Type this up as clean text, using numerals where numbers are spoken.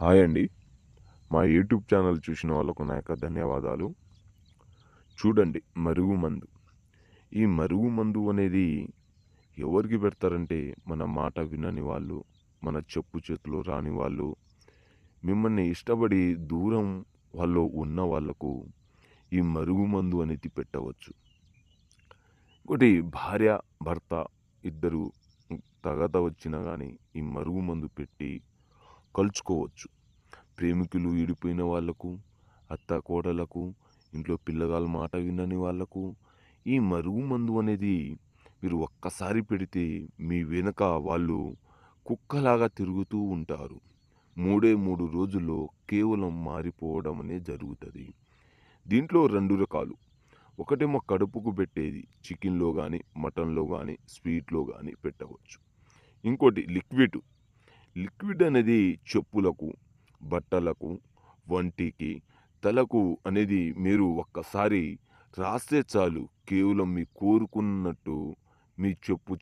Hi అండి. మా YouTube channel చూసిన వాళ్ళకు నా యొక్క ధన్యవాదాలు. చూడండి, మరుగుమందు. ఈ మరుగుమందు అనేది ఎవరికి పెడతారంటే, మన మాట వినని వాళ్ళు, మన చెప్పు చేతులో రాని వాళ్ళు, మిమ్మల్ని ఇష్టపడి దూరం వాళ్ళు ఉన్న వాళ్ళకు ఈ మరుగుమందు అనేది పెట్టవచ్చు. ఇంకోటి, భార్య, భర్త ఇద్దరు తగాదా వచ్చినా గానీ ఈ మరుగుమందు పెట్టి కలుచుకోవచ్చు. ప్రేమికులు విడిపోయిన వాళ్ళకు, అత్త కోడలకు, ఇంట్లో పిల్లగాళ్ళ మాట వినని వాళ్ళకు ఈ మరుగుమందు అనేది మీరు ఒక్కసారి పెడితే మీ వెనక వాళ్ళు కుక్కలాగా తిరుగుతూ ఉంటారు. 3 రోజుల్లో కేవలం మారిపోవడం అనేది జరుగుతుంది. దీంట్లో 2 రకాలు. ఒకటేమో కడుపుకు పెట్టేది, చికెన్‌లో గానీ, మటన్‌లో గానీ, స్వీట్‌లో గానీ పెట్టవచ్చు. ఇంకోటి లిక్విడ్. లిక్విడ్ అనేది చెప్పులకు, బట్టలకు, వంటికి, తలకు అనేది మీరు ఒక్కసారి రాస్తే చాలు, కేవలం మీ కోరుకున్నట్టు మీ చెప్పు